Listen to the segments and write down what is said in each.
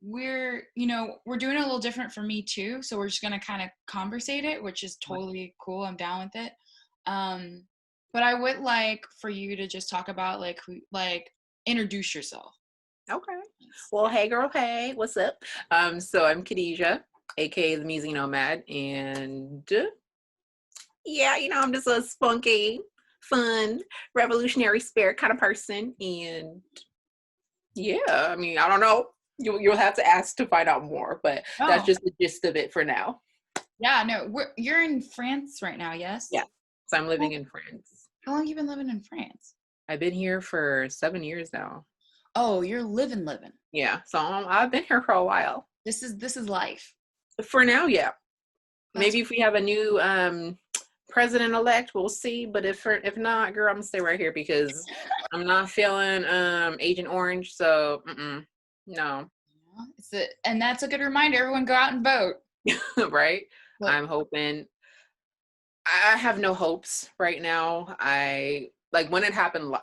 we're doing it a little different for me too. So we're just gonna kind of conversate it, which is totally cool. I'm down with it. But I would like for you to just talk about like introduce yourself. Okay. Well, hey girl, hey, what's up? So I'm Khadijah, aka the Musing Nomad, and yeah, I'm just a spunky, fun, revolutionary spirit kind of person. And yeah, I mean, I don't know. You'll have to ask to find out more, but that's Oh, just the gist of it for now. yeah, no, you're in France right now, yes? Yeah. So I'm How living in France. how long you been living in France? I've been here for 7 years now. Oh, you're living. Yeah. So I've been here for a while. This is life. For now, yeah. That's Maybe if we have a new president elect, we'll see. But if not, girl, I'm gonna stay right here because I'm not feeling Agent Orange. So no, and that's a good reminder. Everyone go out and vote. right? But I'm hoping. I have no hopes right now. I like when it happened.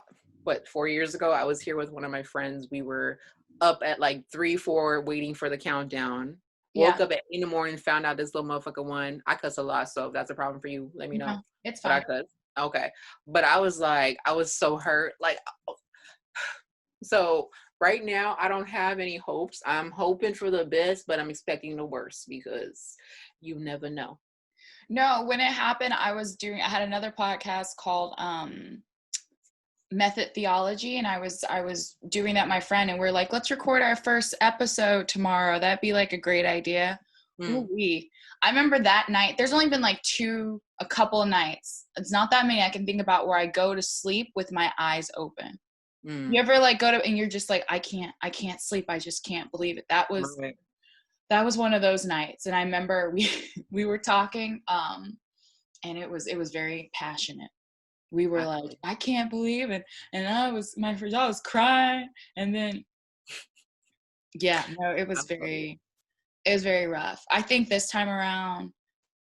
What 4 years ago? I was here with one of my friends. We were up at like 3, 4, waiting for the countdown. yeah, Woke up at 8 in the morning, found out this little motherfucker won. I cuss a lot, so if that's a problem for you, let me know. no, it's But I fine. cuss. Okay. But I was like, I was so hurt. Like, so right now, I don't have any hopes. I'm hoping for the best, but I'm expecting the worst because you never know. No, when it happened, I had another podcast called Method Theology, and I was doing that with my friend, and we're like, let's record our first episode tomorrow. That'd be like a great idea. Mm, Ooh wee. I remember that night. There's only been like a couple of nights. It's not that many I can think about where I go to sleep with my eyes open. You mm, ever like go to and you're just like, I can't sleep. I just can't believe it. right. That was one of those nights. And I remember we were talking, and it was very passionate. We were I like, I can't believe it. And I was crying. And then yeah, no, I feel you. it was very rough. I think this time around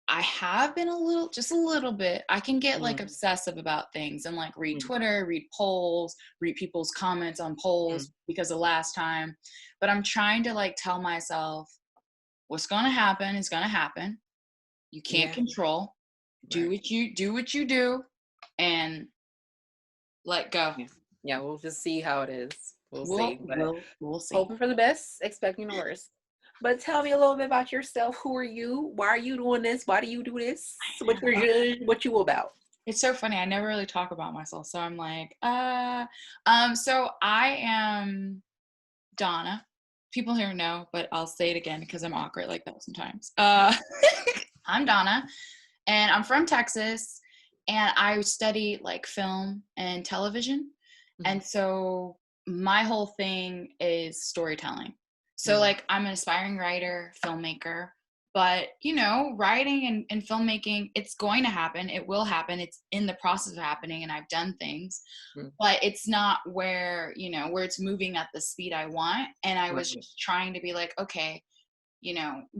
I have been just a little bit. I can get like Mm, obsessive about things and like read mm, Twitter, read polls, read people's comments on polls mm. because the last time. But I'm trying to like tell myself what's going to happen is going to happen. You can't Yeah, control. right. Do what you do and let go. Yeah. Yeah, we'll just see how it is. We'll We'll see. But we'll we'll see. hoping for the best, expecting the worst. But tell me a little bit about yourself. Who are you? Why are you doing this? Why do you do this? What you're doing? What you about? It's so funny. I never really talk about myself. So I'm like, so I am Donna. People here know, but I'll say it again because I'm awkward like that sometimes. I'm Donna, and I'm from Texas, and I study like film and television. Mhm, And so my whole thing is storytelling. So mm, like I'm an aspiring writer, filmmaker, but writing and filmmaking, it's going to happen. It will happen. It's in the process of happening, and I've done things, mm, but it's not where it's moving at the speed I want. And I was right, just trying to be like, okay,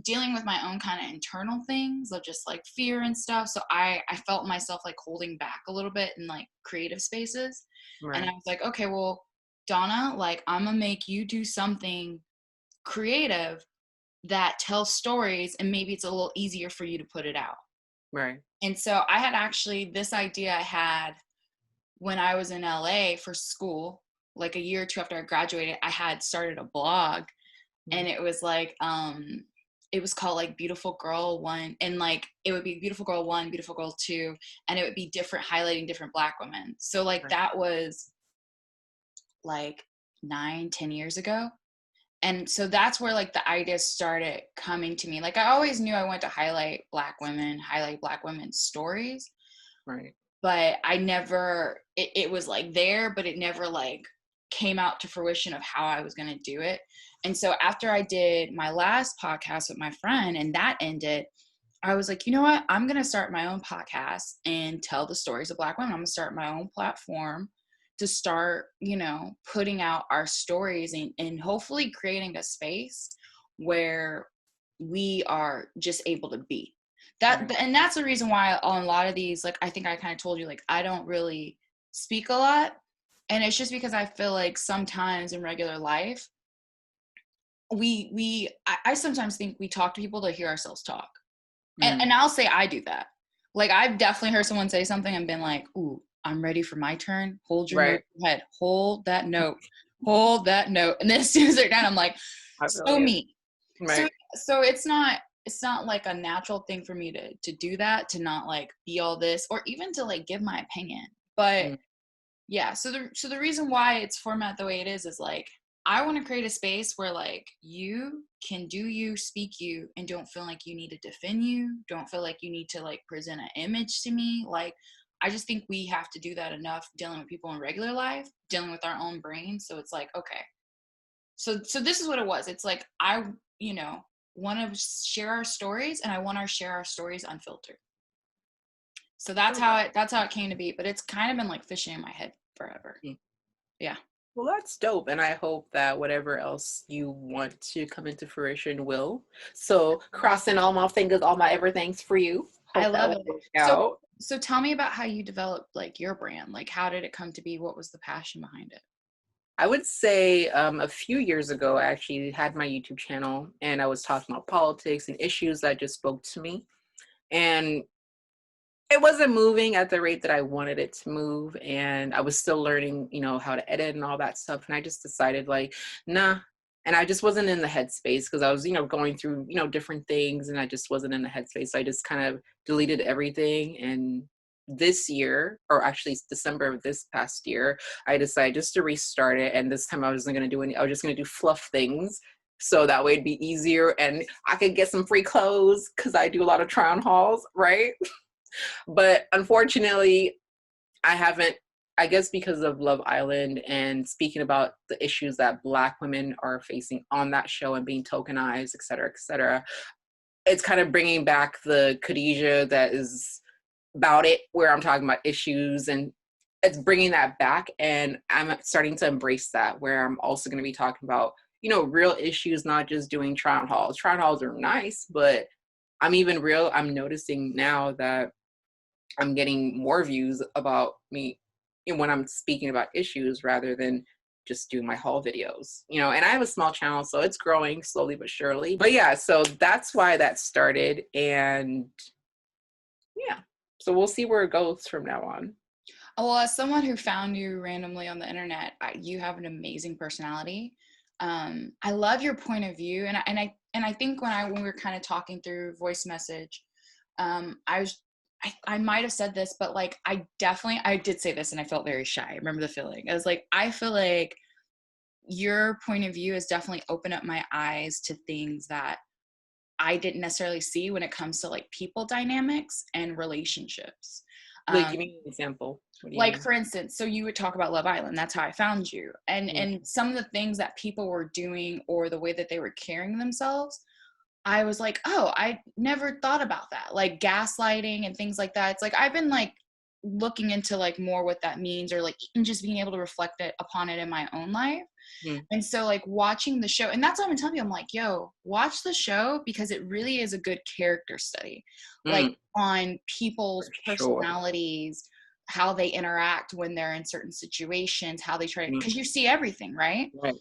dealing with my own kind of internal things of just like fear and stuff. So I felt myself like holding back a little bit in like creative spaces. And I right, was like, okay, well, Donna, like I'm gonna make you do something creative that tells stories, and maybe it's a little easier for you to put it out. right. And so I had actually this idea I had when I was in LA for school, like a year or two after I graduated. I had started a blog, Mm, and it was like it was called like Beautiful Girl One, and like it would be Beautiful Girl One, Beautiful Girl Two, and it would be different, highlighting different Black women. So like right, that was like 9-10 years ago. And so that's where like the ideas started coming to me. Like I always knew I wanted to highlight Black women's stories, right. but I never it was like there, but it never like came out to fruition of how I was going to do it. And so after I did my last podcast with my friend and that ended, I was like, you know what, I'm going to start my own podcast and tell the stories of Black women. I'm going to start my own platform to start putting out our stories, and hopefully creating a space where we are just able to be that. Right. And that's the reason why on a lot of these, like I think I kind of told you, like I don't really speak a lot. And it's just because I feel like sometimes in regular life I sometimes think we talk to people to hear ourselves talk. Mm. And I'll say I do that. Like, I've definitely heard someone say something and been like, ooh, I'm ready for my turn. Hold your note Right. in your head. Hold that note. Hold that note. And then as soon as they're done, I'm like, I feel so you. me. So Right. so it's not like a natural thing for me to do that, to not like be all this, or even to like give my opinion. But Mm. yeah, so the reason why it's format the way it is like, I want to create a space where like you can do you, speak you, and don't feel like you need to defend you, don't feel like you need to like present an image to me. Like, I just think we have to do that enough dealing with people in regular life, dealing with our own brain. So it's like, okay, so this is what it was. It's like, I, you know, want to share our stories, and I want to share our stories unfiltered. So that's how it came to be. But it's kind of been like fishing in my head forever. Mm. Yeah. Well, that's dope. And I hope that whatever else you want to come into fruition will. So crossing all my fingers, all my everythings for you. I Hope that love will it. work So out. so tell me about how you developed like your brand. Like, how did it come to be? What was the passion behind it? I would say a few years ago, I actually had my YouTube channel and I was talking about politics and issues that just spoke to me. And it wasn't moving at the rate that I wanted it to move. And I was still learning, how to edit and all that stuff. And I just decided, like, nah. And I just wasn't in the headspace because I was, going through, different things and I just wasn't in the headspace. So I just kind of deleted everything. And this year, or actually it's December of this past year, I decided just to restart it. And this time I wasn't going to do any, I was just going to do fluff things. So that way it'd be easier and I could get some free clothes because I do a lot of try on hauls, right? But unfortunately, I haven't, I guess because of Love Island and speaking about the issues that Black women are facing on that show and being tokenized, et cetera, it's kind of bringing back the Khadijah that is about it, where I'm talking about issues and it's bringing that back. And I'm starting to embrace that, where I'm also going to be talking about, real issues, not just doing try on hauls. Try on hauls are nice, but I'm noticing now that I'm getting more views about me when I'm speaking about issues rather than just doing my haul videos, and I have a small channel, so it's growing slowly but surely. But yeah, so that's why that started. And yeah, so we'll see where it goes from now on. Well, as someone who found you randomly on the internet, you have an amazing personality. I love your point of view, and I think when we were kind of talking through voice message, I might have said this, but like, I did say this, and I felt very shy. I remember the feeling. I was like, I feel like your point of view has definitely opened up my eyes to things that I didn't necessarily see when it comes to like people dynamics and relationships. Like, Um, give me an example. What do you like, mean? for instance, so you would talk about Love Island. That's how I found you. And Mm. and some of the things that people were doing, or the way that they were carrying themselves, I was like, oh, I never thought about that. Like gaslighting and things like that. It's like, I've been like looking into like more what that means, or like even just being able to reflect it upon it in my own life. Mm. And so like watching the show, and that's what I'm telling you, I'm like, yo, watch the show, because it really is a good character study, like Mm. on For people's sure. personalities, how they interact when they're in certain situations, how they try to, Mm. because you see everything, right? Right.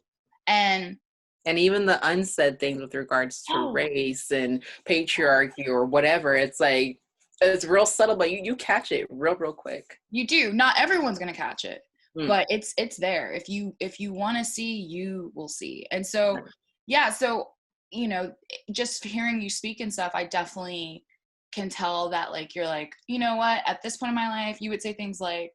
And And even the unsaid things with regards to oh, race and patriarchy or whatever, it's like, it's real subtle, but you catch it real quick. you do. Not everyone's gonna catch it, Mm. but it's there. If you want to see, you will see. And so, Right. yeah. So, just hearing you speak and stuff, I definitely can tell that like, you're like, you know what? At this point in my life, you would say things like,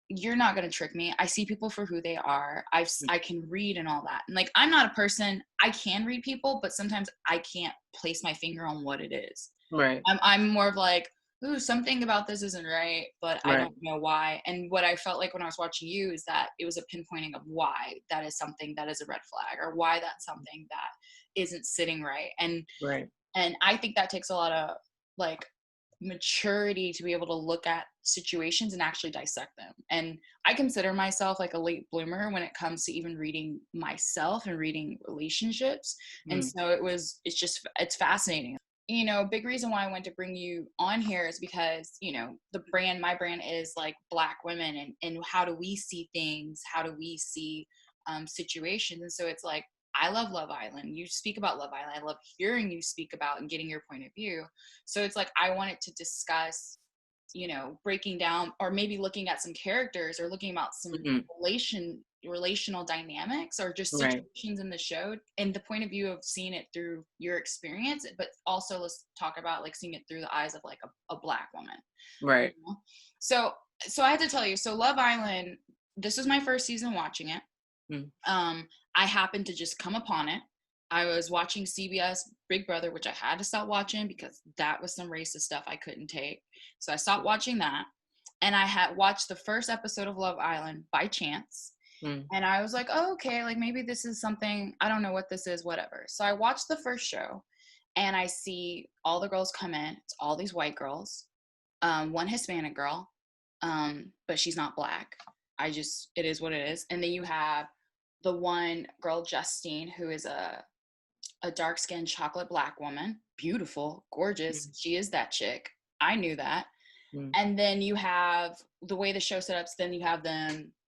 "You're not gonna trick me. I see people for who they are. Mm. I can read and all that." And like, I'm not a person. I can read people, but sometimes I can't place my finger on what it is. Right. I'm more of like, ooh, something about this isn't right, but I Right. don't know why. And what I felt like when I was watching you is that it was a pinpointing of why that is something that is a red flag, or why that's something that isn't sitting right. Right. And I think that takes a lot of like maturity to be able to look at situations and actually dissect them. And I consider myself like a late bloomer when it comes to even reading myself and reading relationships. And Mm. so it's fascinating. Big reason why I wanted to bring you on here is because, my brand is like Black women, and how do we see things? How do we see situations? And so it's like, I love Love Island. You speak about Love Island. I love hearing you speak about and getting your point of view. So it's like I wanted to discuss, you know, breaking down or maybe looking at some characters or looking about some relational dynamics or just situations in the show and the point of view of seeing it through your experience, but also let's talk about like seeing it through the eyes of like a Black woman. Right. You know? So I had to tell you, so Love Island, this was my first season watching it. I happened to just come upon it. I was watching CBS Big Brother, which I had to stop watching because that was some racist stuff I couldn't take. So I stopped watching that. And I had watched the first episode of Love Island by chance. And I was like, oh, okay, like maybe this is something, I don't know what this is, whatever. So I watched the first show and I see all the girls come in. It's all these white girls, one Hispanic girl, but she's not Black. It is what it is. And then you have the one girl, Justine, who is a dark-skinned chocolate Black woman, beautiful, gorgeous. She is that chick. I knew that. And then you have the way the show set up. Then you have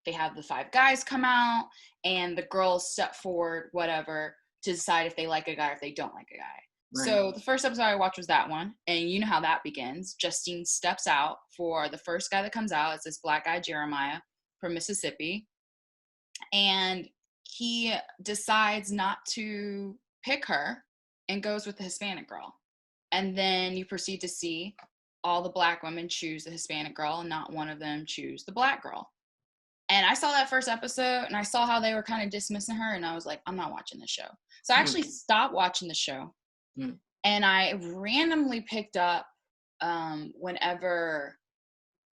they have the 5 guys come out and the girls step forward, whatever, to decide if they like a guy or if they don't like a guy. Right. So the first episode I watched was that one. And you know how that begins. Justine steps out for the first guy that comes out. It's this Black guy, Jeremiah, from Mississippi. And he decides not to pick her and goes with the Hispanic girl. And then you proceed to see all the Black women choose the Hispanic girl and not one of them choose the Black girl. And I saw that first episode and I saw how they were kind of dismissing her and I was like, I'm not watching this show. So I actually stopped watching the show. And I randomly picked up whenever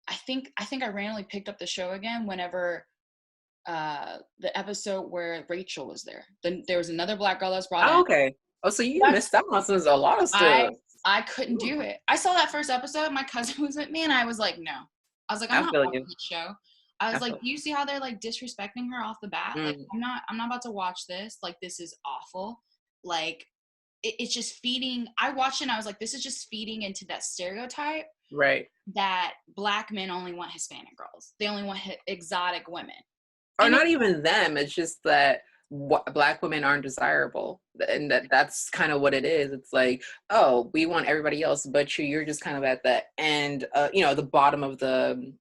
I think I randomly picked up the show again whenever the episode where Rachel was there. Then there was another Black girl that was brought in. Okay. Oh, so you missed out on a lot of stuff. I couldn't do it. I saw that first episode. My cousin was with me, and I was like, no. I was like, I'm not watching the show. I was like, do you see how they're like disrespecting her off the bat? Like, I'm not about to watch this. Like, this is awful. Like, it's just feeding. I watched it and I was like, this is just feeding into that stereotype. Right. That Black men only want Hispanic girls. They only want exotic women. Or not even them. It's just that Black women aren't desirable. And that's kind of what it is. It's like, oh, we want everybody else, but you're just kind of at the end, the bottom of the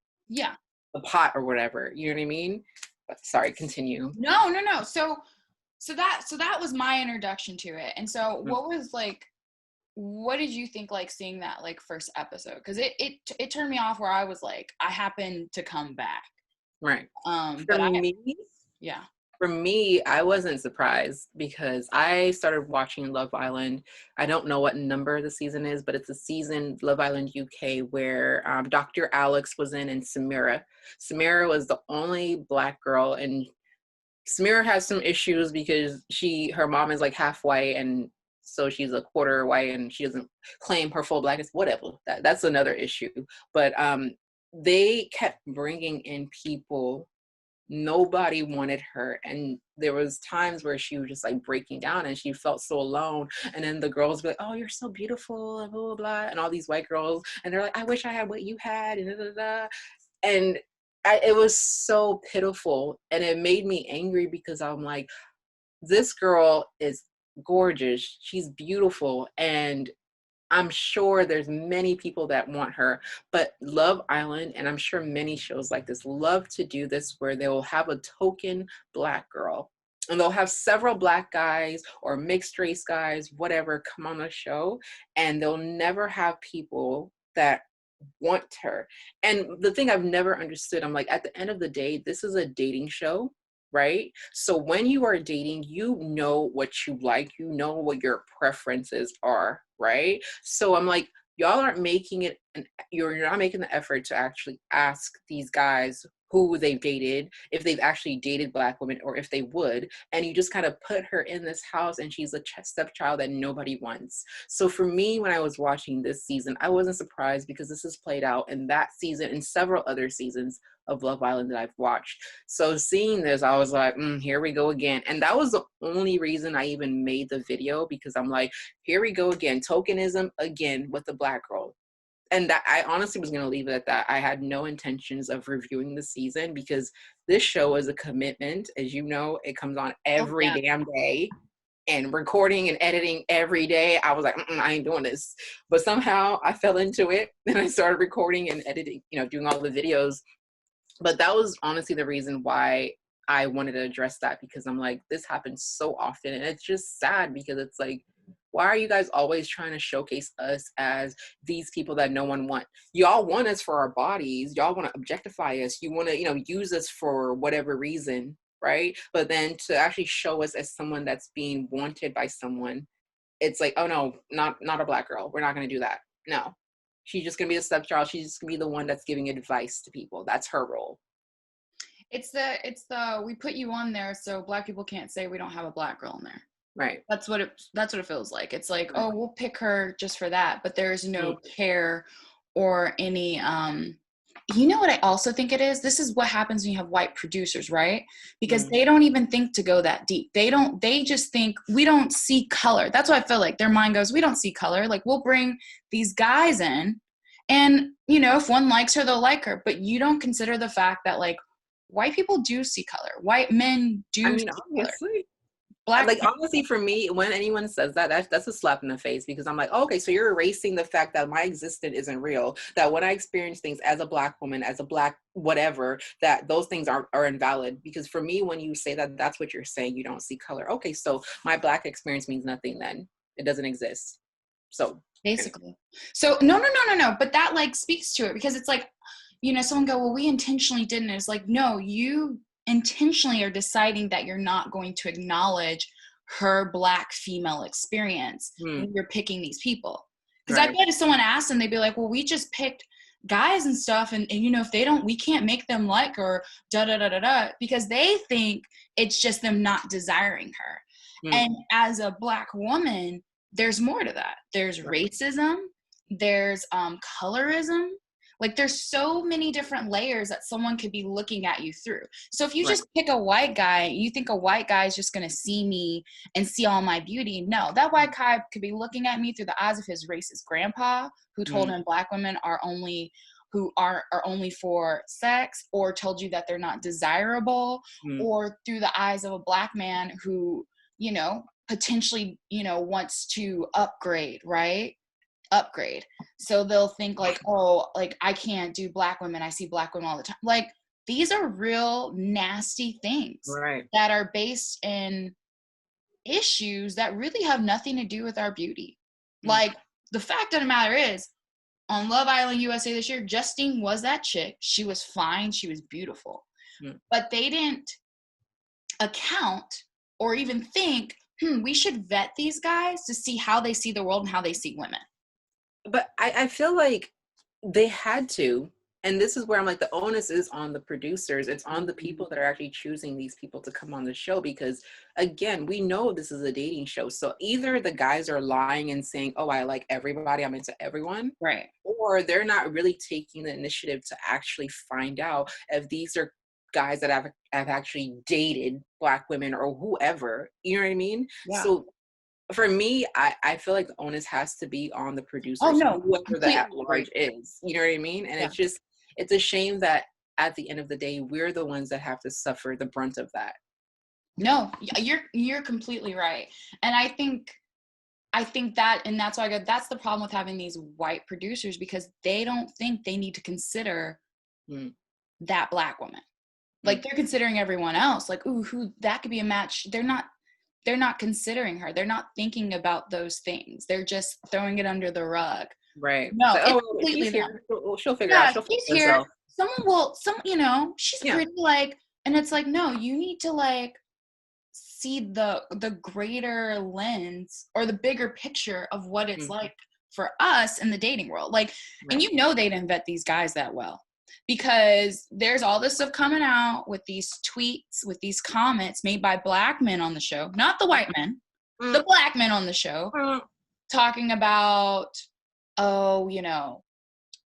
pot or whatever. You know what I mean? But, sorry, continue. No. So that was my introduction to it. And so what did you think, like, seeing that, like, first episode? Because it turned me off where I was like, I happened to come back. Right. For me, I wasn't surprised because I started watching Love Island. I don't know what number the season is, but it's a season, Love Island UK, where Dr. Alex was in and Samira. Samira was the only Black girl, and Samira has some issues because her mom is like half white, and so she's a quarter white, and she doesn't claim her full Blackness. Whatever, that's another issue. But they kept bringing in people. Nobody wanted her, and there was times where she was just like breaking down and she felt so alone, and then the girls were like, oh, you're so beautiful, and blah blah blah, and all these white girls, and they're like, I wish I had what you had, and and it was so pitiful, and it made me angry because I'm like, this girl is gorgeous, she's beautiful, and I'm sure there's many people that want her, but Love Island, and I'm sure many shows like this, love to do this where they will have a token Black girl, and they'll have several Black guys or mixed race guys, whatever, come on the show, and they'll never have people that want her. And the thing I've never understood, I'm like, at the end of the day, this is a dating show, right? So when you are dating, you know what you like, you know what your preferences are, right? So I'm like, y'all aren't making it, you're not making the effort to actually ask these guys who they've dated, if they've actually dated Black women, or if they would, and you just kind of put her in this house and she's a stepchild that nobody wants. So for me, when I was watching this season, I wasn't surprised because this is played out in that season and several other seasons of Love Island that I've watched. So seeing this, I was like, here we go again. And that was the only reason I even made the video, because I'm like, here we go again, tokenism again with the Black girl. And that I honestly was going to leave it at that. I had no intentions of reviewing the season because this show is a commitment. As you know, it comes on every damn day. and recording and editing every day. I was like, I ain't doing this. But somehow I fell into it and I started recording and editing, doing all the videos. But that was honestly the reason why I wanted to address that, because I'm like, this happens so often. And it's just sad, because it's like, why are you guys always trying to showcase us as these people that no one wants? Y'all want us for our bodies. Y'all want to objectify us. You want to, use us for whatever reason, right? But then to actually show us as someone that's being wanted by someone, it's like, oh no, not a Black girl. We're not going to do that. No. She's just going to be a stepchild. She's just going to be the one that's giving advice to people. That's her role. It's the we put you on there so Black people can't say we don't have a Black girl in there. Right. That's what it feels like. It's like, Right. oh, we'll pick her just for that, but there's no care or any you know what I also think it is? This is what happens when you have white producers, right? Because they don't even think to go that deep. They just think we don't see color. That's what I feel like. Their mind goes, we don't see color. Like, we'll bring these guys in and, if one likes her, they'll like her. But you don't consider the fact that, like, white people do see color. White men do see obviously. color. Black like, honestly, for me, when anyone says that's a slap in the face, because I'm like, oh, okay, so you're erasing the fact that my existence isn't real, that when I experience things as a Black woman, as a Black whatever, that those things are invalid. Because for me, when you say that, that's what you're saying, you don't see color. Okay, so my Black experience means nothing then. It doesn't exist. So basically. So no. But that, like, speaks to it, because it's like, someone go, well, we intentionally didn't. It's like, no, you intentionally are deciding that you're not going to acknowledge her Black female experience when you're picking these people. Because I bet if someone asked them, they'd be like, well, we just picked guys and stuff, and if they don't, we can't make them like, or da, because they think it's just them not desiring her. And as a Black woman, there's more to that. There's racism, there's colorism. Like, there's so many different layers that someone could be looking at you through. So if you just pick a white guy, you think a white guy is just going to see me and see all my beauty. No, that white guy could be looking at me through the eyes of his racist grandpa, who told him Black women are only for sex, or told you that they're not desirable, or through the eyes of a Black man who, potentially, wants to upgrade, right? Upgrade. So they'll think like, oh, like, I can't do Black women. I see Black women all the time. Like, these are real nasty things that are based in issues that really have nothing to do with our beauty. Like, the fact of the matter is, on Love Island USA this year, Justine was that chick. She was fine. She was beautiful. But they didn't account or even think, we should vet these guys to see how they see the world and how they see women. But I feel like they had to, and this is where I'm like, the onus is on the producers. It's on the people that are actually choosing these people to come on the show, because again, we know this is a dating show. So either the guys are lying and saying, oh, I like everybody, I'm into everyone. Right. Or they're not really taking the initiative to actually find out if these are guys that have actually dated Black women or whoever, you know what I mean? Yeah. So for me, I feel like the onus has to be on the producers, whoever the at large is, you know what I mean? And it's a shame that at the end of the day, we're the ones that have to suffer the brunt of that. No, you're completely right. And I think that, and that's why that's the problem with having these white producers, because they don't think they need to consider that Black woman. Like, they're considering everyone else, like, ooh, who that could be a match. They're not considering her. They're not thinking about those things. They're just throwing it under the rug. Right. No, so, it's completely she's here. She'll figure it out. She'll she's here. herself. She's pretty, like, and it's like, no, you need to, like, see the greater lens or the bigger picture of what it's like for us in the dating world. Like, and they didn't vet these guys that well. Because there's all this stuff coming out with these tweets, with these comments made by Black men on the show, not the white men, the Black men on the show, talking about,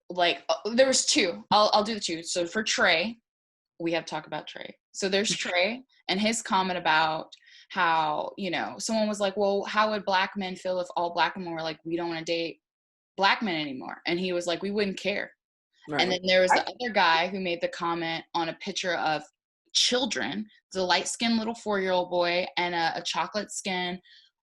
like, there was two. I'll do the two. So for Trey, we have to talk about Trey. So there's Trey and his comment about how, someone was like, well, how would Black men feel if all Black women were like, we don't want to date Black men anymore? And he was like, we wouldn't care. Right. And then there was the other guy who made the comment on a picture of children, the light-skinned little 4-year-old boy and a chocolate skin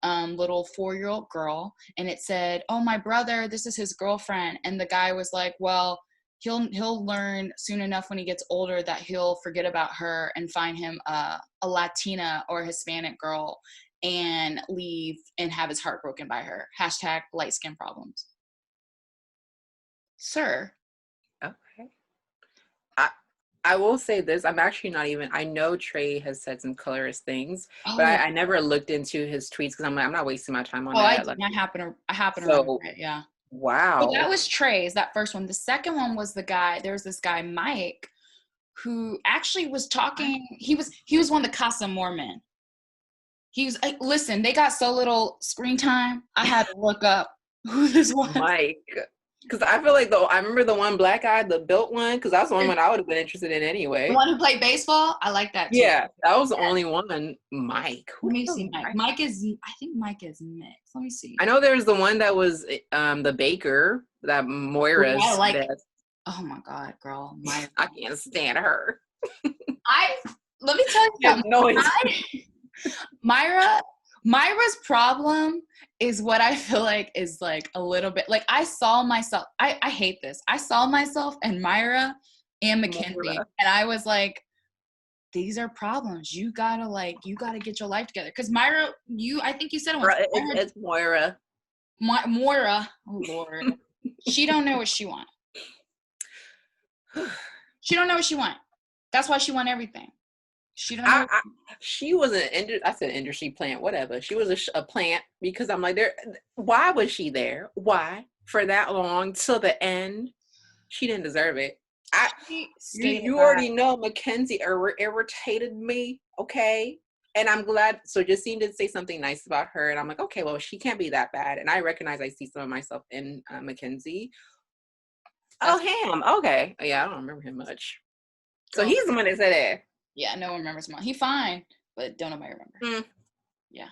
little 4-year-old girl, and it said, "Oh, my brother, this is his girlfriend." And the guy was like, "Well, he'll learn soon enough when he gets older that he'll forget about her and find him a Latina or Hispanic girl and leave and have his heart broken by her." Hashtag light skin problems. Sir. Okay. I will say this. I'm actually not even, I know Trey has said some colorist things, but Oh, I never looked into his tweets because I'm like, I'm not wasting my time on I that. did. Like, I happen to remember so, it. Yeah. So that wow. was Trey's, that first one. The second one was there was this guy, Mike, who actually was talking. He was one of the Casa Amor men. He was like, listen, they got so little screen time, I had to look up who this was. Mike. Because I feel like, though, I remember the one black guy, the built one, because that's the one I would have been interested in anyway. The one who played baseball? I like that too. Yeah, that was the only one. Mike. Let me see Mike. I think Mike is mixed. Let me see. I know there's the one that was the baker, that Moira's. I like it. Oh my God, girl. I can't stand her. Let me tell you something. Myra's problem is what I feel like is like a little bit like I saw myself. I hate this. I saw myself and Myra and Mackenzie, and I was like, these are problems. You gotta get your life together. Because Myra, I think you said it once. It's Moira. Moira, oh Lord, she don't know what she want. She don't know what she want. That's why she want everything. She don't know. She was I said industry plant, whatever. She was a plant because I'm like, why was she there? Why? For that long till the end? She didn't deserve it. You already know Mackenzie irritated me, okay? And I'm glad, so Justine did say something nice about her, and I'm like, okay, well, she can't be that bad. And I recognize I see some of myself in Mackenzie. Oh, him. Okay. Yeah, I don't remember him much. So he's the one that said that. Yeah, no one remembers him. He's fine, but don't nobody remember. Yeah.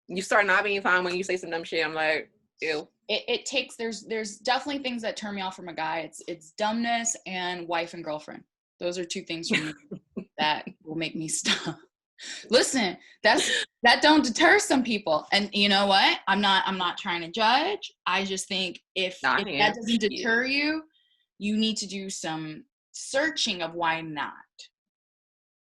You start not being fine when you say some dumb shit. I'm like, ew. It takes, there's definitely things that turn me off from a guy. It's dumbness and wife and girlfriend. Those are two things for me that will make me stop. Listen, that don't deter some people. And you know what? I'm not trying to judge. I just think if that doesn't deter you, you need to do some searching of why not.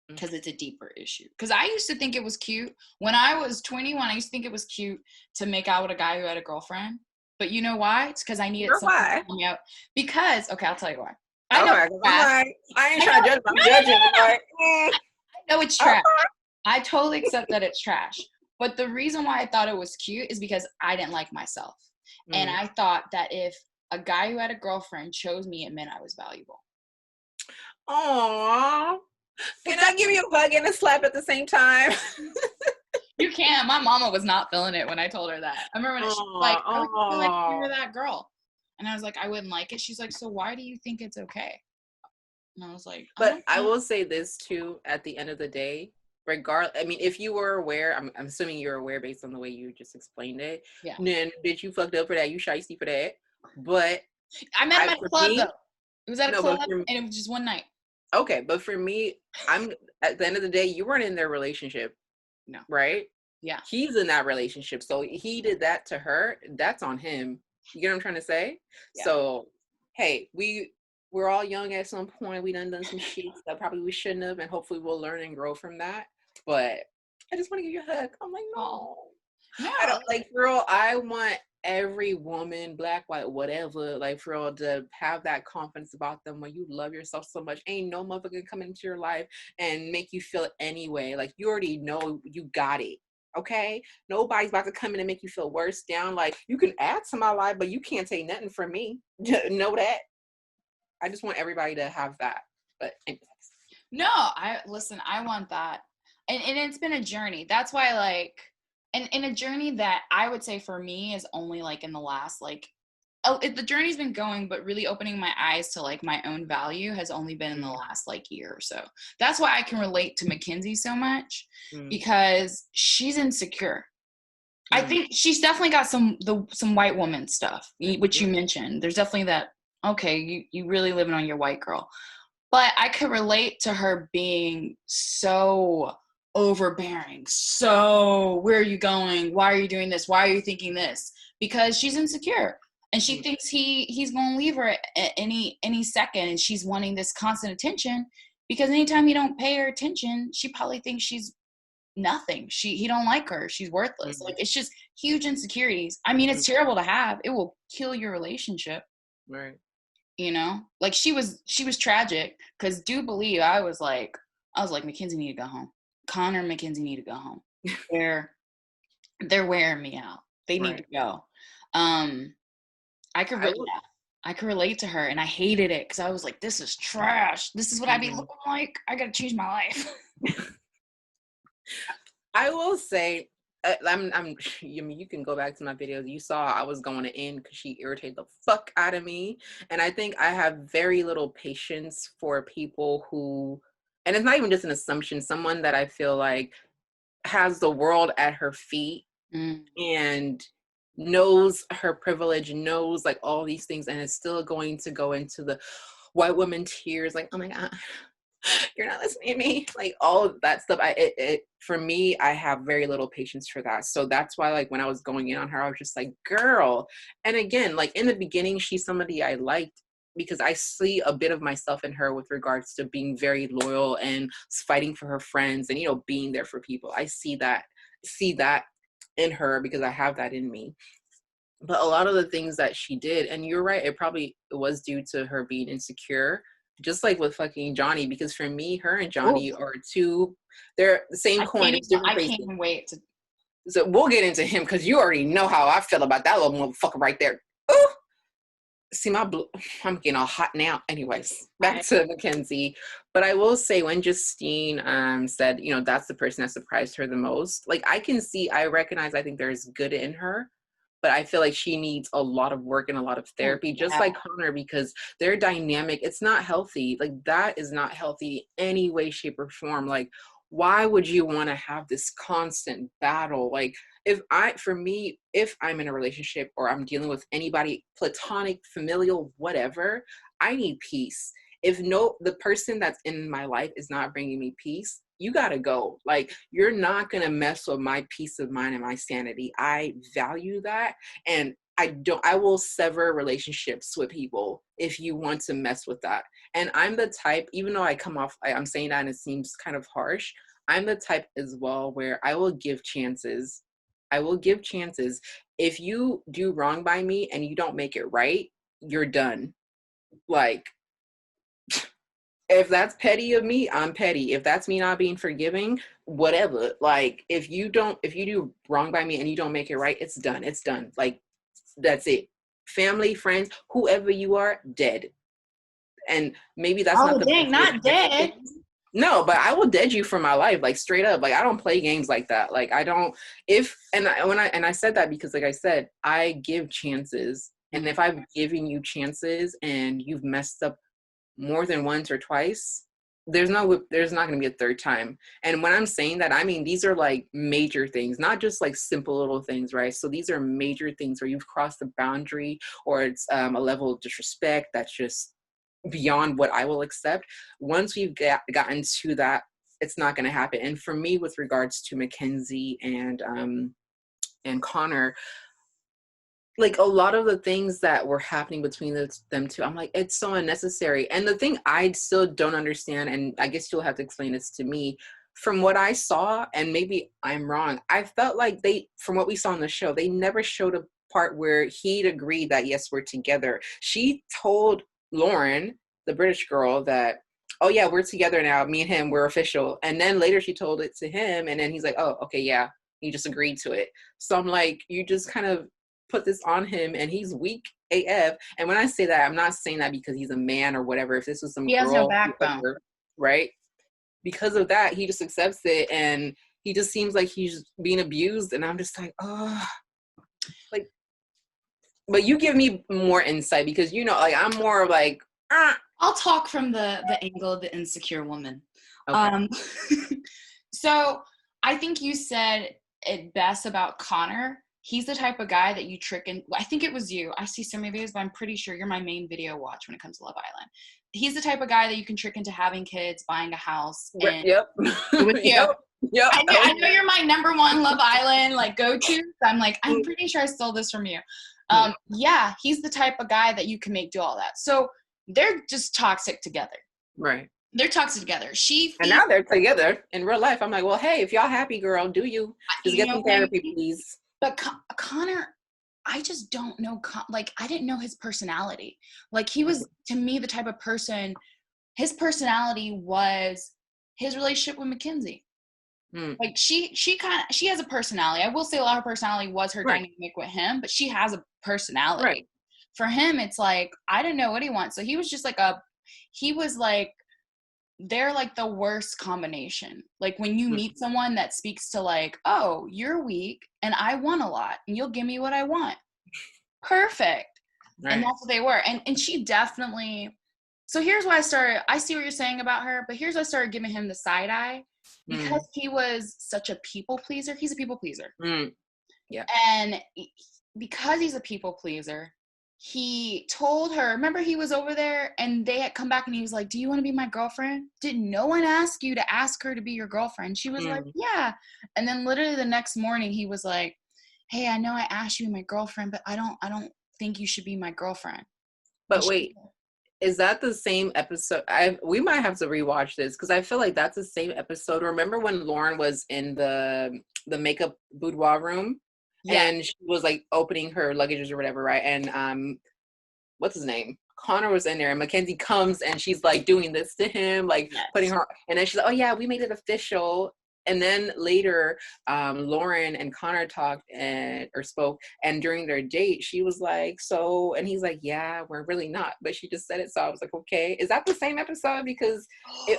Because it's a deeper issue. Because I used to think it was cute. When I was 21, I used to think it was cute to make out with a guy who had a girlfriend. But you know why? It's because I needed something to come out. Because, okay, I'll tell you why. I know it's trash. I ain't trying to judge, I'm judging. I know it's trash. I totally accept that it's trash. But the reason why I thought it was cute is because I didn't like myself. And I thought that if a guy who had a girlfriend chose me, it meant I was valuable. Aww. Can I give you a hug and a slap at the same time? You can. My mama was not feeling it when I told her that. I remember when she was like, I would feel like you were that girl. And I was like, I wouldn't like it. She's like, so why do you think it's okay? And I was like, but I will say this too, at the end of the day, I mean, if you were aware, I'm assuming you're aware based on the way you just explained it. Yeah. Then bitch, you fucked up for that. You shiesty for that. But I met him at a club though. It was at a club and it was just one night. Okay, but for me, at the end of the day, you weren't in their relationship. No. Right? Yeah. He's in that relationship. So he did that to her. That's on him. You get what I'm trying to say? Yeah. So, hey, we're all young at some point. We done some shit that probably we shouldn't have, and hopefully we'll learn and grow from that. But I just want to give you a hug. I'm like, no. I don't, like, girl, I want every woman, black, white, whatever, like, for real, to have that confidence about them when you love yourself so much. Ain't no motherfucker come into your life and make you feel it anyway. Like, you already know you got it. Okay? Nobody's about to come in and make you feel worse down. Like, you can add to my life, but you can't take nothing from me. Know that. I just want everybody to have that. But anyways. No, I want that. And it's been a journey. That's why, like, and in a journey that I would say for me is only like in the last, like, the journey's been going, but really opening my eyes to like my own value has only been in the last like year or so. That's why I can relate to Mackenzie so much, because she's insecure. I think she's definitely got some white woman stuff, which you mentioned. There's definitely that, okay, you really living on your white girl. But I could relate to her being so overbearing. So where are you going? Why are you doing this? Why are you thinking this? Because she's insecure. And she thinks he's going to leave her at any second. And she's wanting this constant attention because anytime you don't pay her attention, she probably thinks she's nothing. He don't like her. She's worthless. Like, it's just huge insecurities. I mean, it's terrible to have. It will kill your relationship. Right. You know, like she was tragic because do believe I was like, Mackenzie need to go home. Connor and Mackenzie need to go home. They're wearing me out. They need to go. I could relate to her, and I hated it because I was like, this is trash. This is what I be looking like. I gotta change my life. I will say, I mean, you can go back to my videos. You saw I was going to end because she irritated the fuck out of me. And I think I have very little patience for people who, and it's not even just an assumption, someone that I feel like has the world at her feet and knows her privilege, knows like all these things, and is still going to go into the white woman tears, like, oh my God, you're not listening to me, like all of that stuff. For me, I have very little patience for that. So that's why, like, when I was going in on her, I was just like, girl. And again, like in the beginning, she's somebody I liked because I see a bit of myself in her with regards to being very loyal and fighting for her friends and, you know, being there for people. I see that in her because I have that in me. But a lot of the things that she did, and you're right, it was due to her being insecure. Just like with fucking Johnny, because for me, her and Johnny are they're the same coin. I can't even wait to. So we'll get into him because you already know how I feel about that little motherfucker right there. Ooh. See, I'm getting all hot now. Anyways, back to Mackenzie. But I will say when Justine said, you know, that's the person that surprised her the most. Like I recognize, I think there's good in her. But I feel like she needs a lot of work and a lot of therapy, just like Connor, because their dynamic, it's not healthy. Like that is not healthy any way, shape, or form. Like, why would you want to have this constant battle? Like if I'm in a relationship or I'm dealing with anybody, platonic, familial, whatever, I need peace. If the person that's in my life is not bringing me peace, you gotta go. Like, you're not gonna mess with my peace of mind and my sanity. I value that. And I will sever relationships with people if you want to mess with that. And I'm the type, even though I'm saying that and it seems kind of harsh, I'm the type as well where I will give chances. If you do wrong by me and you don't make it right, you're done. Like, if that's petty of me, I'm petty. If that's me not being forgiving, whatever. Like, if you do wrong by me and you don't make it right, it's done. It's done. Like, that's it. Family, friends, whoever you are, dead. And maybe that's not dead. No, but I will dead you for my life, like straight up. Like, I don't play games like that. Like, I don't. I said that because, like I said, I give chances, and if I've given you chances and you've messed up more than once or twice, there's not going to be a third time. And when I'm saying that, I mean, these are like major things, not just like simple little things, right? So these are major things where you've crossed the boundary, or it's a level of disrespect that's just beyond what I will accept. Once we've gotten to that, it's not going to happen. And for me, with regards to Mackenzie and Connor, like a lot of the things that were happening between them two, I'm like, it's so unnecessary. And the thing I still don't understand, and I guess you'll have to explain this to me, from what I saw, and maybe I'm wrong, I felt like from what we saw on the show, they never showed a part where he'd agreed that, yes, we're together. She told Lauren, the British girl, that, oh yeah, we're together now, me and him, we're official. And then later she told it to him, and then he's like, oh, okay, yeah, he just agreed to it. So I'm like, you just kind of put this on him, and he's weak AF. And when I say that, I'm not saying that because he's a man or whatever. If this was some girl, has no backbone, whatever, right? Because of that, he just accepts it, and he just seems like he's being abused. And I'm just like, oh, like, but you give me more insight because, you know, like, I'm more like, I'll talk from the angle of the insecure woman. Okay. So I think you said it best about Connor. He's the type of guy that you trick in. I think it was you. I see so many videos, but I'm pretty sure you're my main video watch when it comes to Love Island. He's the type of guy that you can trick into having kids, buying a house. And yep. With you. Yep. Yep. I know you're my number one Love Island like go-to. So I'm like, I'm pretty sure I stole this from you. Yeah, he's the type of guy that you can make do all that. So they're just toxic together. Right. They're toxic together. And now they're together in real life. I'm like, well, hey, if y'all happy, girl, do you. Just get some therapy, please. But Connor, I just don't know. Like, I didn't know his personality. Like, he was, to me, the type of person, his personality was his relationship with Mackenzie. Like, she has a personality. I will say a lot of her personality was her dynamic with him, but she has a personality. Right. For him, it's like, I didn't know what he wants. So he was just like they're like the worst combination. Like when you meet someone that speaks to like, oh, you're weak and I want a lot and you'll give me what I want. Perfect. Right. And that's what they were. And she definitely, so here's why I see what you're saying about her, but here's why I started giving him the side eye because he was such a people pleaser. He's a people pleaser. Yeah. And because he's a people pleaser, he told her, remember he was over there and they had come back and he was like, do you want to be my girlfriend? Did no one ask you to ask her to be your girlfriend? She was like, yeah. And then literally the next morning he was like, hey, I know I asked you to be my girlfriend, but I don't think you should be my girlfriend. But wait, is that the same episode? We might have to rewatch this because I feel like that's the same episode. Remember when Lauren was in the makeup boudoir room? Yeah. And she was like opening her luggages or whatever, right? And what's his name? Connor was in there, and Mackenzie comes and she's like doing this to him, like putting her, and then she's like, "Oh yeah, we made it official." And then later, Lauren and Connor talked or spoke, and during their date, she was like, "So," and he's like, "Yeah, we're really not," but she just said it, so I was like, "Okay, is that the same episode?" Because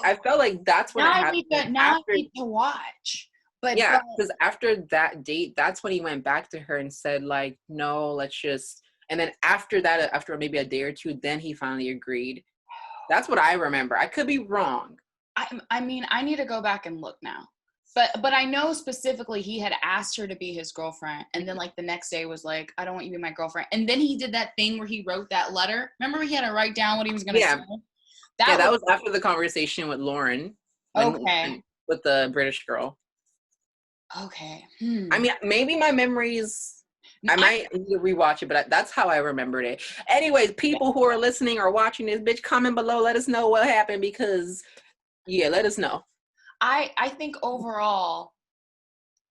I felt like that's when it happened. I need to watch. But yeah, because after that date, that's when he went back to her and said, like, no, let's just, and then after that, after maybe a day or two, then he finally agreed. That's what I remember. I could be wrong. I mean, I need to go back and look now. But I know specifically he had asked her to be his girlfriend. And then like the next day was like, I don't want you to be my girlfriend. And then he did that thing where he wrote that letter. Remember he had to write down what he was going to say? That was after the conversation with Lauren. With the British girl. Okay. I mean, maybe my memories, I might need to rewatch it, but that's how I remembered it. Anyways, people who are listening or watching this, bitch, comment below. Let us know what happened because, let us know. I think overall,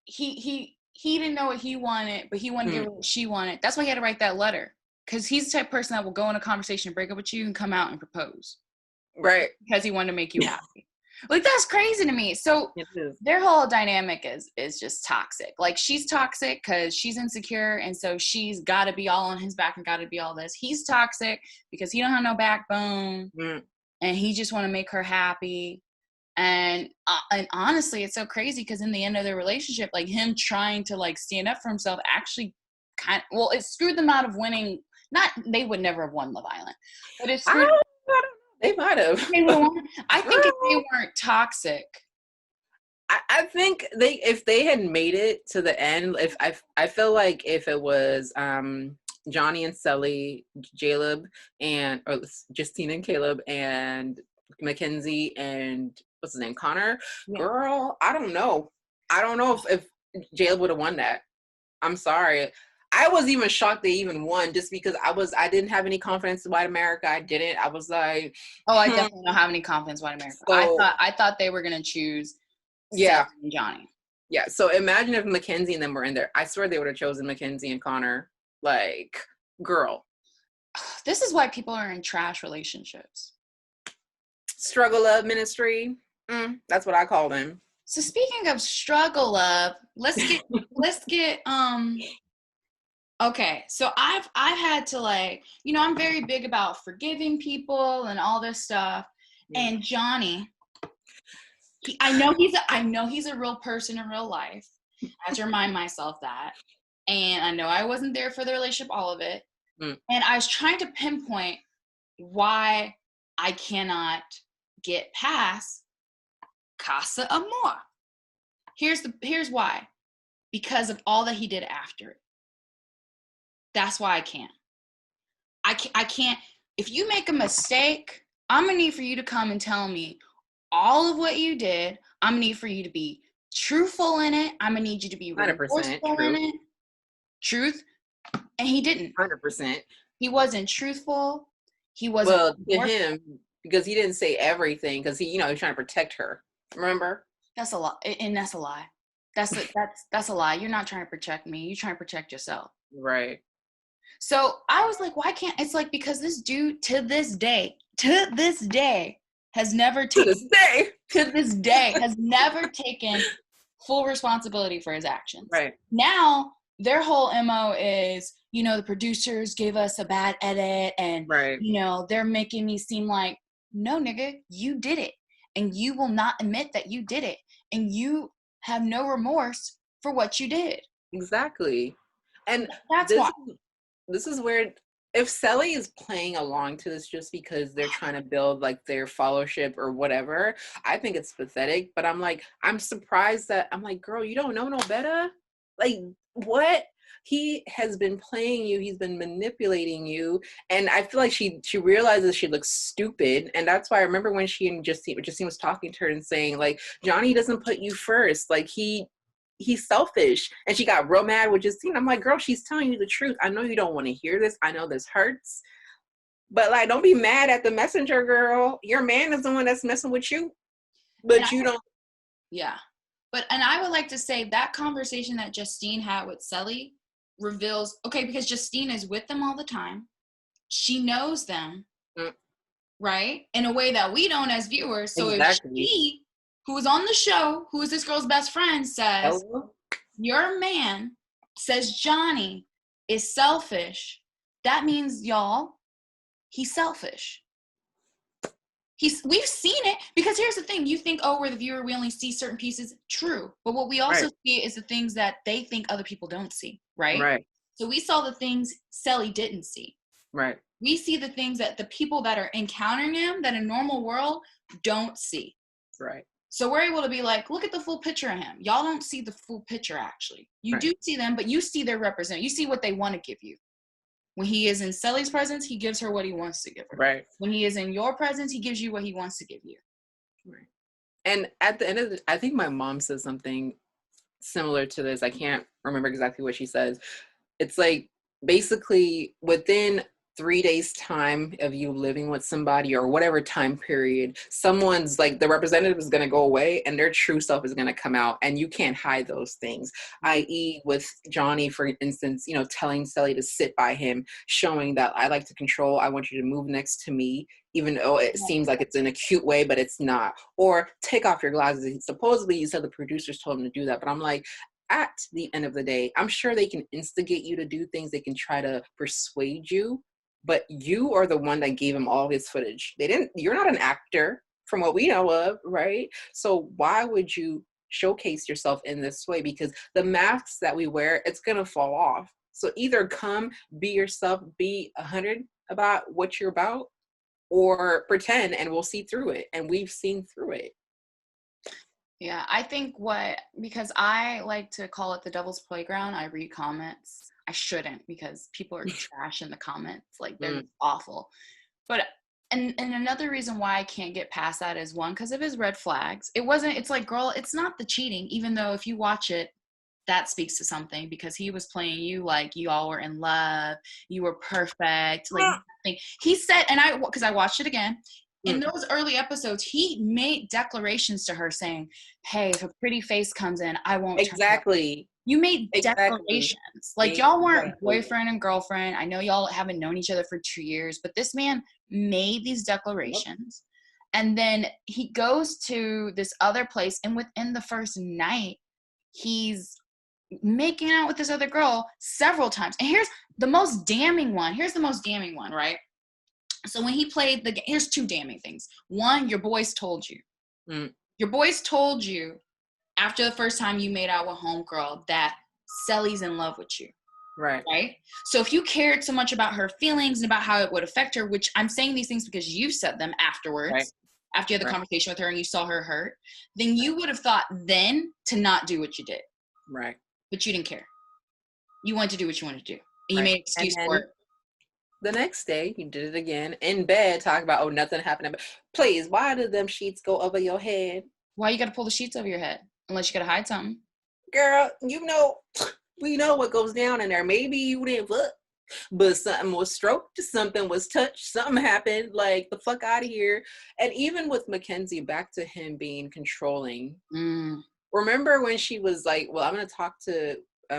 he didn't know what he wanted, but he wanted to give her what she wanted. That's why he had to write that letter. Because he's the type of person that will go in a conversation, break up with you, and come out and propose. Right. Because he wanted to make you happy. Like, that's crazy to me. So their whole dynamic is just toxic. Like, she's toxic because she's insecure, and so she's got to be all on his back and got to be all this. He's toxic because he don't have no backbone, and he just want to make her happy. And honestly, it's so crazy because in the end of their relationship, like, him trying to, like, stand up for himself actually it screwed them out of winning. They would never have won Love Island. But it screwed They might have. I think if they weren't toxic. I think if they had made it to the end, I feel like if it was Johnny and Cely, Jaleb or Justine and Caleb and Mackenzie and what's his name, Connor, girl, I don't know. I don't know if Jaleb would have won that. I'm sorry. I was even shocked they even won just because I didn't have any confidence in White America. I didn't. I was like, I definitely don't have any confidence in White America. So, I thought they were gonna choose Seth and Johnny. Yeah. So imagine if Mackenzie and them were in there. I swear they would have chosen Mackenzie and Connor. Like, girl. This is why people are in trash relationships. Struggle love ministry. That's what I call them. So speaking of struggle love, let's get okay, so I've had to, like, I'm very big about forgiving people and all this stuff. And Johnny, I know he's a real person in real life. I have to remind myself that. And I know I wasn't there for the relationship, all of it. And I was trying to pinpoint why I cannot get past Casa Amor. Here's why. Because of all that he did after it. That's why I can't. I can't. If you make a mistake, I'm going to need for you to come and tell me all of what you did. I'm going to need for you to be truthful in it. I'm gonna need you to be 100% remorseful in true. it. Truth. And he didn't. 100%. He wasn't truthful. He wasn't Well, to remorseful. him, because he didn't say everything, because he was trying to protect her. Remember? That's a lie. And that's a lie. That's a lie. You're not trying to protect me. You're trying to protect yourself. Right. So I was like, why can't, it's like, because this dude to this day has never To taken, this day. to this day has never taken full responsibility for his actions. Right. Now their whole MO is, the producers gave us a bad edit and, Right. They're making me seem like, no, nigga, you did it. And you will not admit that you did it. And you have no remorse for what you did. Exactly. And that's why. This is where, if cely is playing along to this just because they're trying to build like their followership or whatever, I think it's pathetic. But I'm surprised that, I'm like, girl, you don't know no better? Like, what? He has been playing you. He's been manipulating you. And I feel like she realizes she looks stupid. And that's why I remember when she and Justine was talking to her and saying, like, Johnny doesn't put you first. Like, he's selfish. And she got real mad with Justine. I'm like, girl, she's telling you the truth. I know you don't want to hear this. I know this hurts. But, like, don't be mad at the messenger, girl. Your man is the one that's messing with you. But you don't. Yeah. And I would like to say that conversation that Justine had with cely reveals, okay, because Justine is with them all the time. She knows them, right? In a way that we don't as viewers. So exactly. If she, who is on the show, who is this girl's best friend, says, your man says Johnny is selfish, that means, y'all, he's selfish. We've seen it, because here's the thing. You think, oh, we're the viewer, we only see certain pieces. True. But what we also see is the things that they think other people don't see, right? Right. So we saw the things cely didn't see. Right. We see the things that the people that are encountering him that in normal world don't see. Right. So we're able to be like, look at the full picture of him. Y'all don't see the full picture, actually. You do see them, but you see their represent. You see what they want to give you. When he is in cely's presence, he gives her what he wants to give her. Right. When he is in your presence, he gives you what he wants to give you. Right. And at the end of I think my mom says something similar to this. I can't remember exactly what she says. It's like, basically, within 3 days time of you living with somebody or whatever time period, someone's like, the representative is going to go away and their true self is going to come out, and you can't hide those things. I.e. with Johnny, for instance, telling cely to sit by him, showing that I like to control, I want you to move next to me, even though it seems like it's in a cute way, but it's not. Or take off your glasses. Supposedly you said the producers told him to do that, but I'm like, at the end of the day, I'm sure they can instigate you to do things. They can try to persuade you, but you are the one that gave him all his footage. You're not an actor from what we know of, right? So why would you showcase yourself in this way? Because the masks that we wear, it's going to fall off. So either come, be yourself, be 100 about what you're about, or pretend and we'll see through it. And we've seen through it. Yeah, I think because I like to call it the devil's playground, I read comments. I shouldn't, because people are trash in the comments. Like, they're awful. But, and another reason why I can't get past that is, one, because of his red flags. It's like, girl, it's not the cheating, even though if you watch it, that speaks to something, because he was playing you like you all were in love, you were perfect. Like, he said, because I watched it again, in those early episodes, he made declarations to her saying, hey, if a pretty face comes in, I won't turn exactly. You made declarations. Like, y'all weren't boyfriend and girlfriend. I know y'all haven't known each other for 2 years, but this man made these declarations. And then he goes to this other place, and within the first night, he's making out with this other girl several times. And here's the most damning one, right? So when he played the game, here's two damning things. One, your boys told you. Your boys told you after the first time you made out with homegirl that cely's in love with you. Right? So if you cared so much about her feelings and about how it would affect her, which I'm saying these things because you said them afterwards, after you had the conversation with her and you saw her hurt, then you would have thought then to not do what you did. Right. But you didn't care. You wanted to do what you wanted to do. And you made an excuse for it. The next day, you did it again in bed, talking about, oh, nothing happened. Please, why did them sheets go over your head? Why you got to pull the sheets over your head? Unless you gotta hide something. Girl, we know what goes down in there. Maybe you didn't fuck, but something was stroked, something was touched, something happened. Like, the fuck out of here. And even with Mackenzie, back to him being controlling. Remember when she was like, well, I'm gonna talk to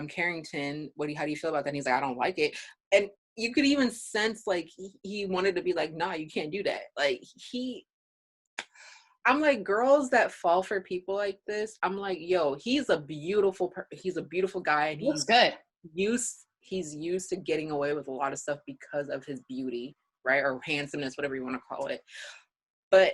Carrington, how do you feel about that? And he's like, I don't like it. And you could even sense like he wanted to be like, nah, you can't do that. Like, I'm like, girls that fall for people like this, I'm like, yo, he's a beautiful guy, and Looks good. He's used to getting away with a lot of stuff because of his beauty, right? Or handsomeness, whatever you want to call it. But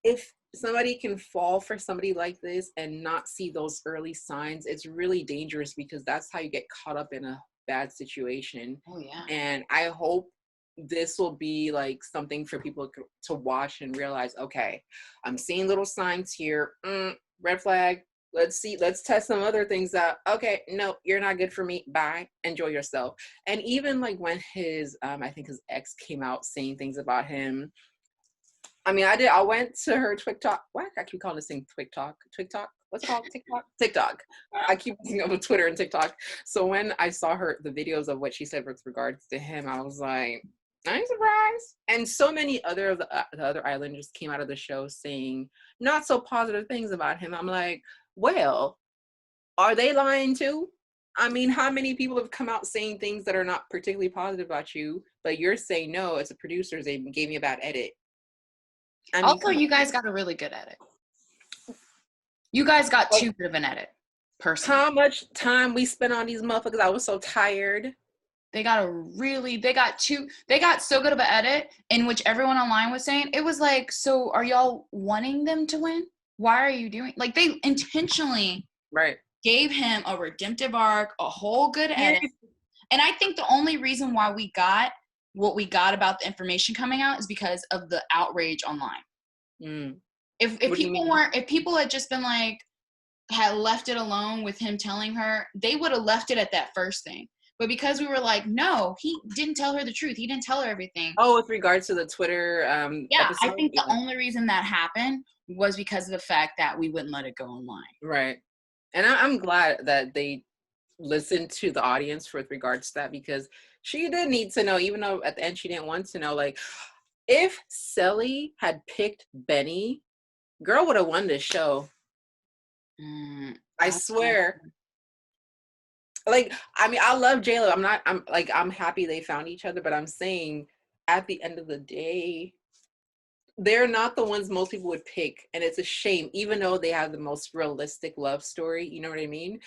if somebody can fall for somebody like this and not see those early signs, it's really dangerous, because that's how you get caught up in a bad situation. Oh yeah. And I hope this will be like something for people to watch and realize, okay, I'm seeing little signs here. Red flag. Let's test some other things out. Okay, no, you're not good for me. Bye. Enjoy yourself. And even like when his I think his ex came out saying things about him. I mean, I went to her TikTok. Why I keep calling this thing TikTok? What's it called? TikTok. I keep thinking of Twitter and TikTok. So when I saw the videos of what she said with regards to him, I was like, I'm surprised. And so many other of the other islanders came out of the show saying not so positive things about him. I'm like, well, are they lying too? I mean, how many people have come out saying things that are not particularly positive about you, but you're saying no, it's the producers, they gave me a bad edit. I mean, also, you guys got a really good edit. You guys got too good of an edit. Personally. How much time we spent on these motherfuckers? I was so tired. They got so good of an edit in which everyone online was saying, it was like, so are y'all wanting them to win? Why are you doing, like, they intentionally gave him a redemptive arc, a whole good edit. And I think the only reason why we got what we got about the information coming out is because of the outrage online. If people had just been like, had left it alone with him telling her, they would have left it at that first thing. But because we were like, no, he didn't tell her the truth. He didn't tell her everything. Oh, with regards to the Twitter episode? I think the only reason that happened was because of the fact that we wouldn't let it go online. Right. And I'm glad that they listened to the audience with regards to that, because she did need to know, even though at the end she didn't want to know, like, if Cely had picked Benny, girl would have won this show. I swear. Like, I mean, I love Jaleb. I'm happy they found each other, but I'm saying at the end of the day, they're not the ones most people would pick. And it's a shame, even though they have the most realistic love story, you know what I mean?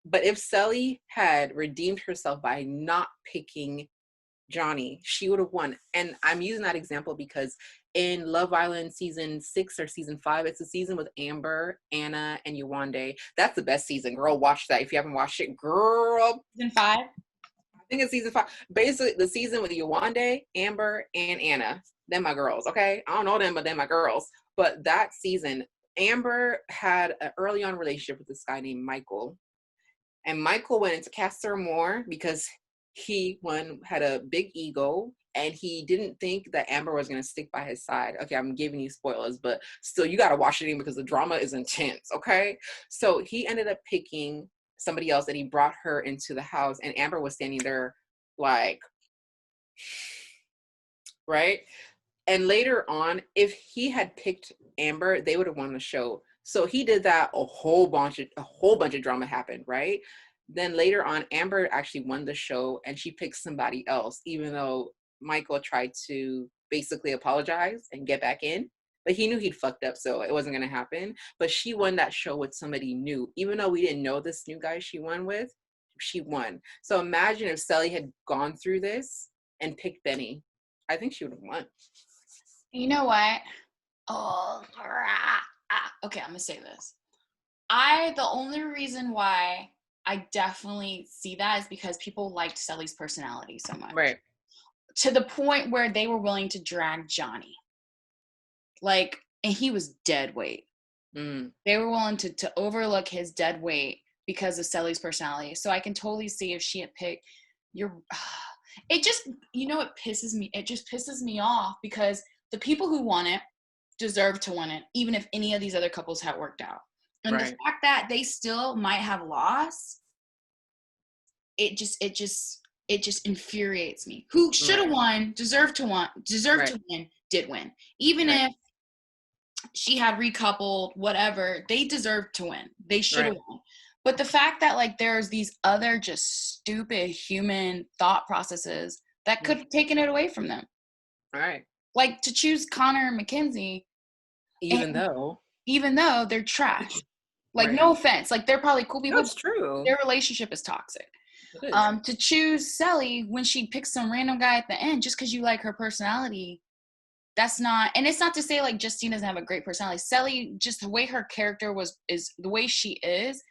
But if Cely had redeemed herself by not picking Johnny, she would have won. And I'm using that example because in Love Island season 6 or season 5, it's a season with Amber, Anna, and Yewande. That's the best season. Girl, watch that. If you haven't watched it, girl. Season 5? I think it's season 5. Basically, the season with Yewande, Amber, and Anna. They're my girls, okay? I don't know them, but they're my girls. But that season, Amber had an early on relationship with this guy named Michael. And Michael went into Casa Amor because he had a big ego, and he didn't think that Amber was going to stick by his side. Okay, I'm giving you spoilers, but still, you got to watch it in because the drama is intense, okay? So he ended up picking somebody else, and he brought her into the house, and Amber was standing there like, right? And later on, if he had picked Amber, they would have won the show. So he did that. A whole bunch of drama happened, right? Then later on, Amber actually won the show, and she picked somebody else, even though Michael tried to basically apologize and get back in. But he knew he'd fucked up, so it wasn't going to happen. But she won that show with somebody new. Even though we didn't know this new guy she won with, she won. So imagine if Cely had gone through this and picked Benny. I think she would have won. You know what? Okay, I'm going to say this. The only reason why I definitely see that is because people liked Cely's personality so much. Right. To the point where they were willing to drag Johnny. Like, and he was dead weight. They were willing to overlook his dead weight because of Cely's personality. So I can totally see if she had picked it just, it pisses me. It just pisses me off because the people who won it deserve to win it, even if any of these other couples had worked out. And the fact that they still might have lost, it just infuriates me. Who should have won, deserved to win, did win. Even if she had recoupled, whatever, they deserved to win. They should have won. But the fact that like there's these other just stupid human thought processes that could have taken it away from them. Right. Like to choose Connor and Mackenzie, even though they're trash. Like no offense, like they're probably cool people. That's true. Their relationship is toxic. It is. To choose Cely when she picks some random guy at the end just because you like her personality, that's not. And it's not to say like Justine doesn't have a great personality. Cely, just the way her character is the way she is.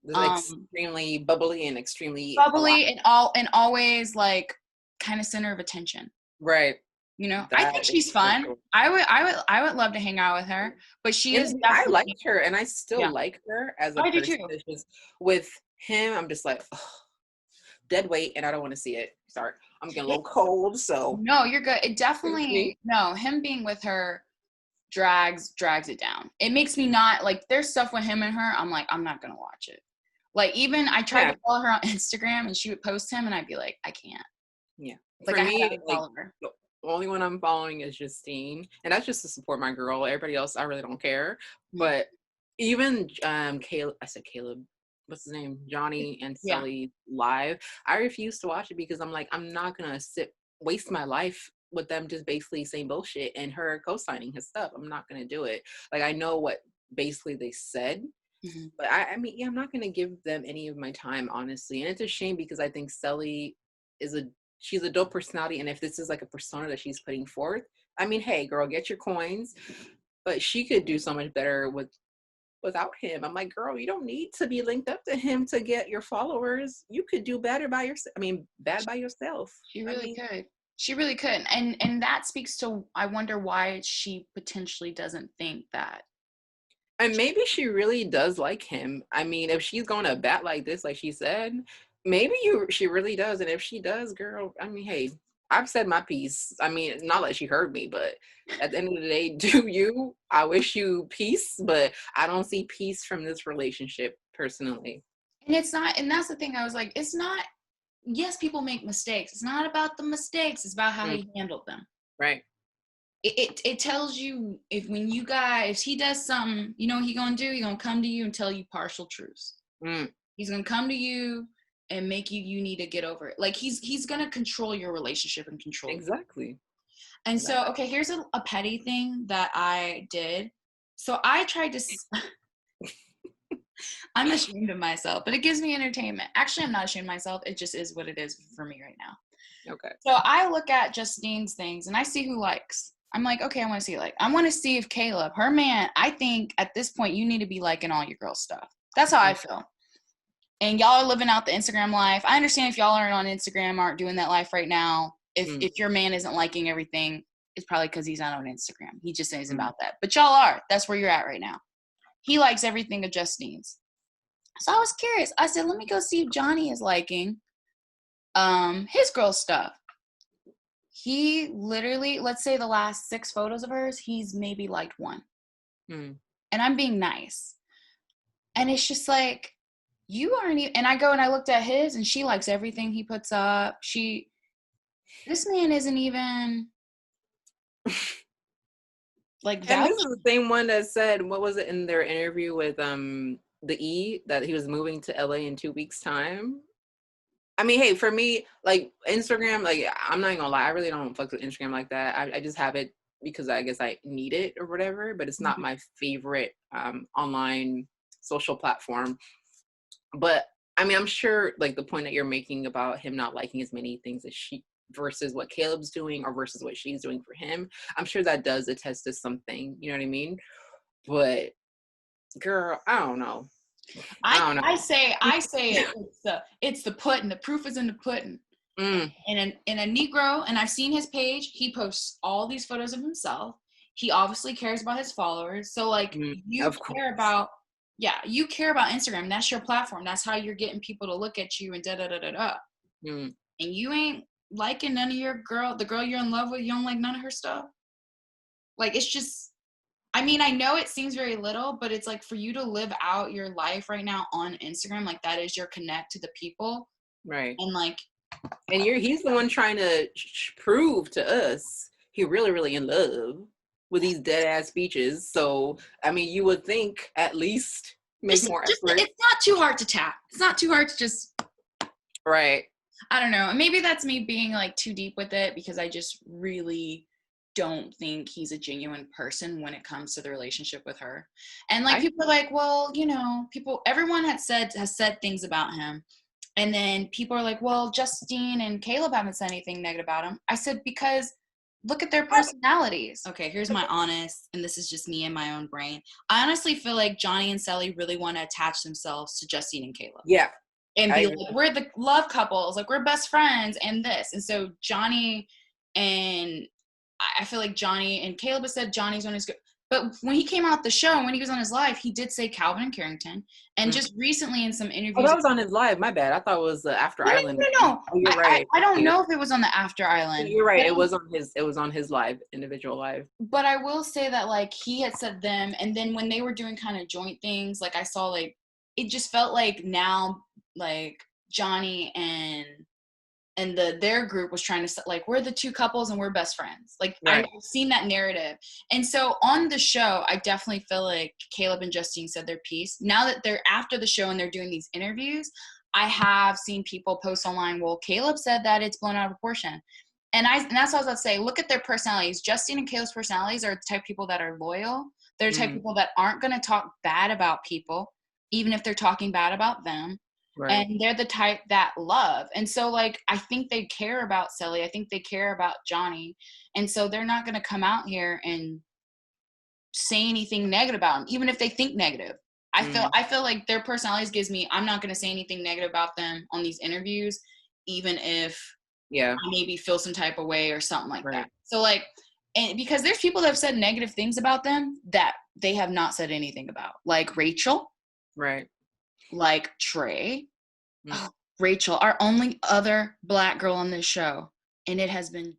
Extremely bubbly and extremely and always like kind of center of attention. Right. You know, I think she's fun. Cool. I would love to hang out with her, but she is. I liked her, and I still like her as a person. Just with him, I'm just like dead weight, and I don't want to see it. Sorry, I'm getting a little cold. So no, you're good. It definitely him being with her drags it down. It makes me not like. There's stuff with him and her. I'm like, I'm not gonna watch it. Like even I tried to follow her on Instagram, and she would post him, and I'd be like, I can't. Yeah, like for I me, have to follow her. The only one I'm following is Justine, and that's just to support my girl. Everybody else, I really don't care. But even Caleb, what's his name? Johnny and Cely live. I refuse to watch it because I'm like, I'm not gonna waste my life with them just basically saying bullshit and her co-signing his stuff. I'm not gonna do it. Like I know what basically they said. But I mean, I'm not gonna give them any of my time, honestly. And it's a shame because I think Cely she's a dope personality, and if this is like a persona that she's putting forth, I mean, hey girl, get your coins, but she could do so much better without him. I'm like, girl, you don't need to be linked up to him to get your followers. You could do better by yourself. I mean, bad by yourself. She really could. She really could. And that speaks to, I wonder why she potentially doesn't think that. And maybe she really does like him. I mean, if she's going to bat like this, like she said, maybe she really does. And if she does, girl, I mean, hey, I've said my piece. I mean, not that she heard me, but at the end of the day, do you? I wish you peace, but I don't see peace from this relationship personally. And it's not, and that's the thing. I was like, it's not, yes, people make mistakes. It's not about the mistakes. It's about how he handled them. Right. It tells you if he does something, you know what he gonna do? He gonna come to you and tell you partial truths. He's gonna come to you and make you need to get over it. Like he's gonna control your relationship and control exactly. And so, okay, here's a petty thing that I did. So I tried to. I'm ashamed of myself, but it gives me entertainment. Actually, I'm not ashamed of myself. It just is what it is for me right now. Okay. So I look at Justine's things and I see who likes. I'm like, okay, I want to see I want to see if Caleb, her man, I think at this point you need to be liking all your girl stuff. That's how I feel. And y'all are living out the Instagram life. I understand if y'all aren't on Instagram, aren't doing that life right now. If your man isn't liking everything, it's probably because he's not on Instagram. He just isn't about that. But y'all are. That's where you're at right now. He likes everything of Justine's. So I was curious. I said, let me go see if Johnny is liking his girl stuff. He literally, let's say the last 6 photos of hers, he's maybe liked 1. And I'm being nice. And it's just like, you aren't even, and I go and I looked at his and she likes everything he puts up. This man isn't even like that. And this is the same one that said, what was it in their interview with the E, that he was moving to LA in 2 weeks' time? I mean, hey, for me, like Instagram, like I'm not even gonna lie, I really don't fuck with Instagram like that. I just have it because I guess I need it or whatever, but it's not my favorite online social platform. But I mean, I'm sure like the point that you're making about him not liking as many things as she versus what Caleb's doing or versus what she's doing for him, I'm sure that does attest to something, you know what I mean? But girl, I don't know. I say it's the pudding. The proof is in the pudding. In a Negro, and I've seen his page, he posts all these photos of himself. He obviously cares about his followers. So like you care about Instagram. That's your platform. That's how you're getting people to look at you and da-da-da-da-da. And you ain't liking none of the girl you're in love with, you don't like none of her stuff. Like it's just I mean, I know it seems very little, but it's like for you to live out your life right now on Instagram, like that is your connect to the people. Right. And like, and he's the one trying to prove to us he really in love with these dead ass speeches. So I mean, you would think at least make more effort. It's not too hard to tap. It's not too hard to just, right. I don't know. Maybe that's me being like too deep with it because I just really don't think he's a genuine person when it comes to the relationship with her. And like people are like, well, you know, everyone has said things about him. And then people are like, well, Justine and Caleb haven't said anything negative about him. I said, because look at their personalities. Okay, here's my honest, and this is just me in my own brain. I honestly feel like Johnny and Cely really want to attach themselves to Justine and Caleb. Yeah. And be like, we're the love couples, like we're best friends and this. And so Johnny and I feel like Johnny and Caleb has said Johnny's on his good. But when he came out the show, when he was on his live, he did say Calvin and Carrington. And just recently in some interviews. Oh, that was on his live. My bad. I thought it was the After Island. No. Oh, you're right. I don't know if it was on the After Island. You're right. It was on his live, individual live. But I will say that like he had said them, and then when they were doing kind of joint things, like I saw like it just felt like now like Johnny and their group was trying to like we're the two couples and we're best friends. Like right. I've seen that narrative. And so on the show, I definitely feel like Caleb and Justine said their piece. Now that they're after the show and they're doing these interviews, I have seen people post online, well, Caleb said that it's blown out of proportion. And that's what I was about to say. Look at their personalities. Justine and Caleb's personalities are the type of people that are loyal. They're the type of people that aren't going to talk bad about people, even if they're talking bad about them. Right. And they're the type that love. And so, like, I think they care about Cely. I think they care about Johnny. And so they're not going to come out here and say anything negative about him, even if they think negative. I feel like their personalities gives me, I'm not going to say anything negative about them on these interviews, even if I maybe feel some type of way or something like that. So, like, and because there's people that have said negative things about them that they have not said anything about, like Rachel. Right. Like Trey. Rachel, our only other Black girl on this show. And it has been